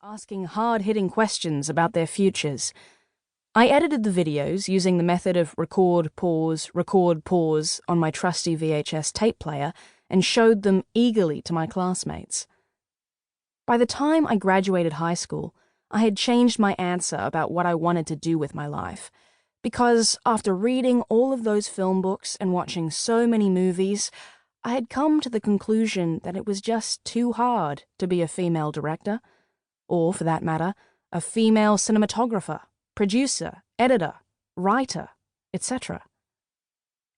asking hard-hitting questions about their futures. I edited the videos using the method of record, pause on my trusty VHS tape player and showed them eagerly to my classmates. By the time I graduated high school, I had changed my answer about what I wanted to do with my life, because after reading all of those film books and watching so many movies, I had come to the conclusion that it was just too hard to be a female director, or, for that matter, a female cinematographer, producer, editor, writer, etc.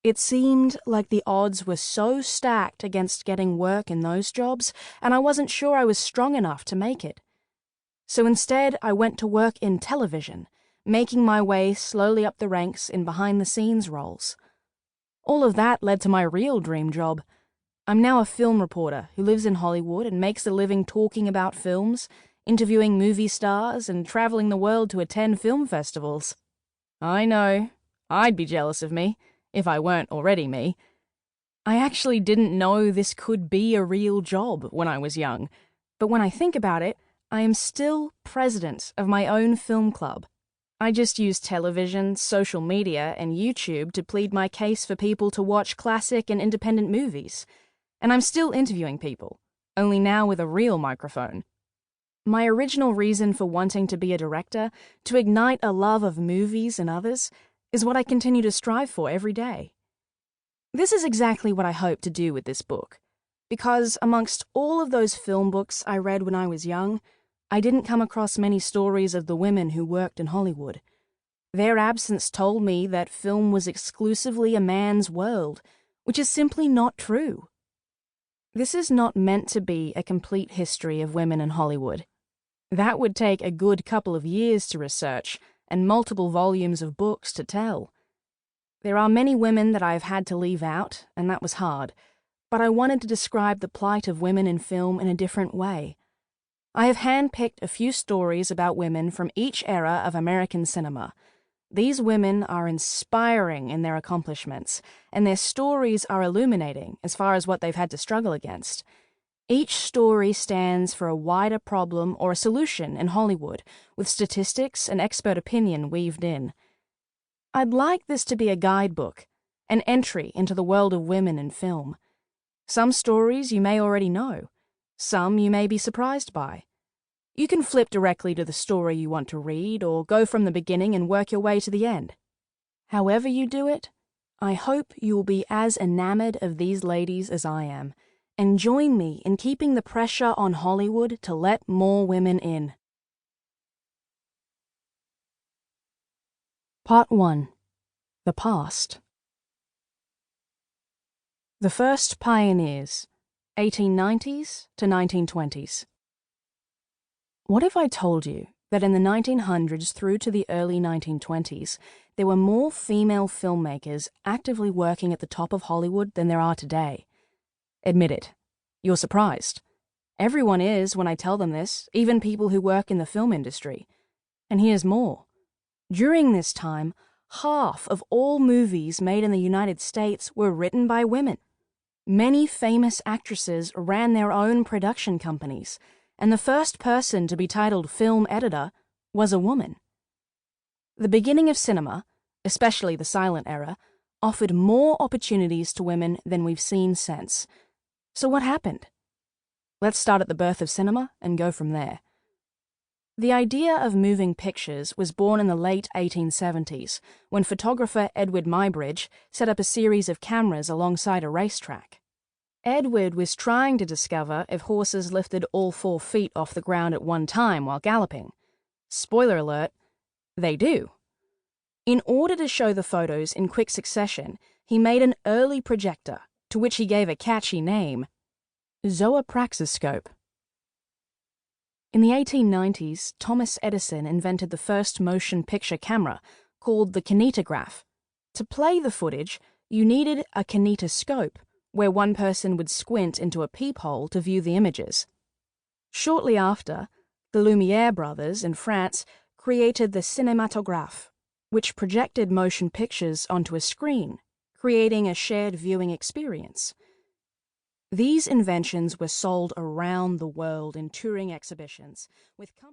It seemed like the odds were so stacked against getting work in those jobs, and I wasn't sure I was strong enough to make it. So instead, I went to work in television, making my way slowly up the ranks in behind-the-scenes roles. All of that led to my real dream job. I'm now a film reporter who lives in Hollywood and makes a living talking about films, interviewing movie stars, and traveling the world to attend film festivals. I know, I'd be jealous of me, if I weren't already me. I actually didn't know this could be a real job when I was young, but when I think about it, I am still president of my own film club. I just use television, social media, and YouTube to plead my case for people to watch classic and independent movies. And I'm still interviewing people, only now with a real microphone. My original reason for wanting to be a director, to ignite a love of movies and others, is what I continue to strive for every day. This is exactly what I hope to do with this book, because amongst all of those film books I read when I was young, I didn't come across many stories of the women who worked in Hollywood. Their absence told me that film was exclusively a man's world, which is simply not true. This is not meant to be a complete history of women in Hollywood. That would take a good couple of years to research and multiple volumes of books to tell. There are many women that I have had to leave out, and that was hard, but I wanted to describe the plight of women in film in a different way. I have handpicked a few stories about women from each era of American cinema. These women are inspiring in their accomplishments, and their stories are illuminating as far as what they've had to struggle against. Each story stands for a wider problem or a solution in Hollywood, with statistics and expert opinion weaved in. I'd like this to be a guidebook, an entry into the world of women in film. Some stories you may already know. Some you may be surprised by. You can flip directly to the story you want to read, or go from the beginning and work your way to the end. However you do it, I hope you will be as enamored of these ladies as I am, and join me in keeping the pressure on Hollywood to let more women in. Part 1. The Past. The First Pioneers, 1890s to 1920s. What if I told you that in the 1900s through to the early 1920s, there were more female filmmakers actively working at the top of Hollywood than there are today? Admit it. You're surprised. Everyone is when I tell them this, even people who work in the film industry. And here's more. During this time, half of all movies made in the United States were written by women. Many famous actresses ran their own production companies, and the first person to be titled film editor was a woman. The beginning of cinema, especially the silent era, offered more opportunities to women than we've seen since. So what happened? Let's start at the birth of cinema and go from there. The idea of moving pictures was born in the late 1870s, when photographer Edward Muybridge set up a series of cameras alongside a racetrack. Edward was trying to discover if horses lifted all 4 feet off the ground at one time while galloping. Spoiler alert, they do. In order to show the photos in quick succession, he made an early projector, to which he gave a catchy name, zoopraxiscope. In the 1890s, Thomas Edison invented the first motion picture camera, called the kinetograph. To play the footage, you needed a kinetoscope, where one person would squint into a peephole to view the images. Shortly after, the Lumiere brothers in France created the cinématographe, which projected motion pictures onto a screen, creating a shared viewing experience. These inventions were sold around the world in touring exhibitions, with companies